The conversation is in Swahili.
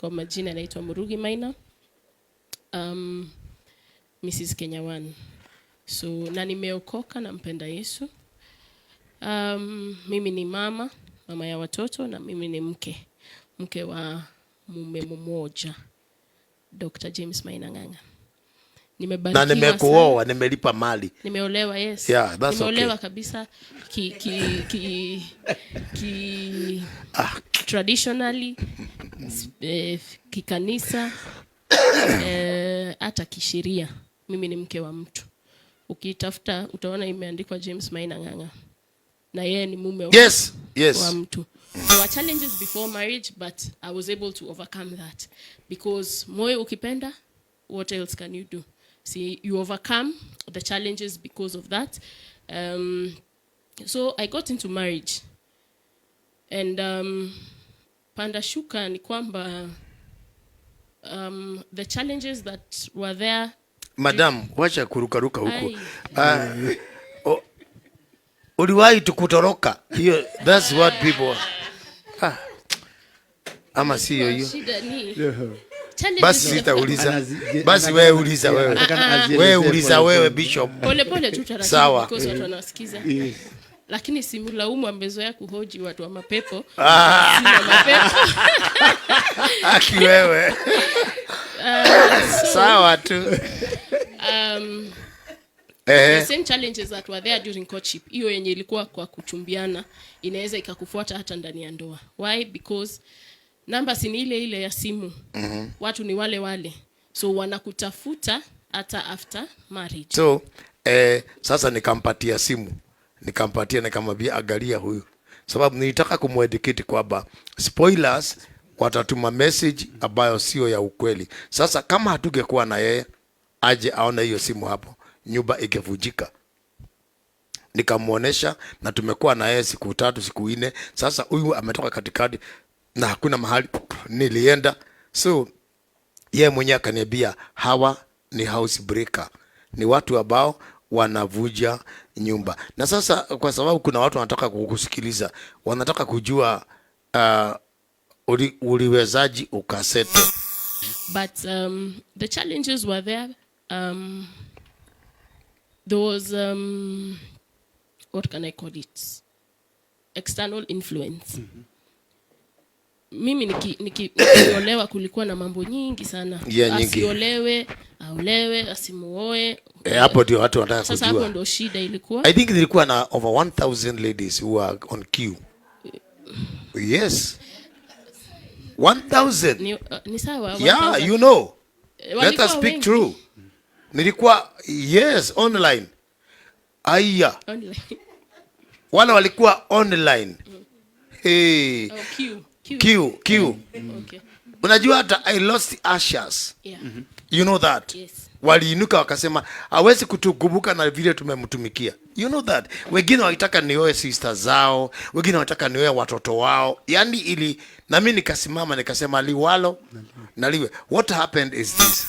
Kwa majina naitwa Murugi Maina. Mrs. Kenya 1. So na nimeokoka na mpenda Yesu. Mimi ni mama ya watoto, na mimi ni mke wa mume mmoja, Dr. James Maina Ng'ang'a. Nimebarikiwa na nimekuoa, nimelipa mali. Nimeolewa, yes. Yeah, that's nimeolewa okay. Kabisa traditionally, kikanisa, hata kisheria. Mimi ni mke wa mtu. Ukitafuta utaona imeandikwa James Maina Ng'ang'a. Na yeye ni mume wa mtu. There were challenges before marriage, but I was able to overcome that. Because moyo ukipenda, what else can you do? See, you overcome the challenges because of that. So I got into marriage. And panda shuka ni kwamba the challenges that were there. Madam, wacha kurukaruka huko. Uliwahi tukutoroka. That's what people. Ama sio hiyo. Basi sitauliza. Basi wewe uliza wewe. Wewe uliza wewe Bishop. Pole tu taratibu, sawa. Because watu wanasikiza. Lakini simulaumu amezoea kuhoji watu wa mapepo. Mapepo. Aki wewe. Sawa tu. The same challenges that were there during courtship, hiyo yenye ilikuwa kwa kuchumbiana, inaweza ikakufuata hata ndani ya ndoa. Why? Because namba si ile ya simu. Watu ni wale. So wanakutafuta hata after marriage. So sasa nikampatia simu. Nikamwambia angalia huyu. Sababu nilitaka kumueducate kwamba spoilers watatuma message ambayo sio ya ukweli. Sasa kama hatungekuwa na yeye, aje aone hiyo simu hapo, nyumba ikevujika. Nikamuonesha, na tumekuwa na yeye siku 3 siku 4. Sasa huyu ametoka katikati na hakuna mahali nilienda. So yeye mwenyewe akaniambia hawa ni house breaker. Ni watu ambao wanavuja nyumba. Na sasa kwa sababu kuna watu wanataka kukusikiliza, wanataka kujua uliwezaji ukaseto. But the challenges were there. There was what can I call it? External influence. Mimi nikiolewa kulikuwa na mambo nyingi sana. Asiolewe, aolewe, asimuoe. Hapo ndio watu wanataka kujua. Sasa hapo ndio shida ilikuwa. I think nilikuwa na over 1000 ladies who are on queue. Yes. 1000. Ni sawa. Yeah, you know. Let us speak true. Nilikuwa online. Aya. Online. Wale walikuwa online. Hey. Q. Okay. Unajua hata I lost ashes. Yeah. You know that? Yes. Waliinuka wakasema hawezi kutukumbuka na vile tumemtumikia. You know that? Wengine walitaka nioe sister zao, wengine walitaka nioe watoto wao. Yaani na mimi nikasimama nikasema liwalo na liwe. What happened is this.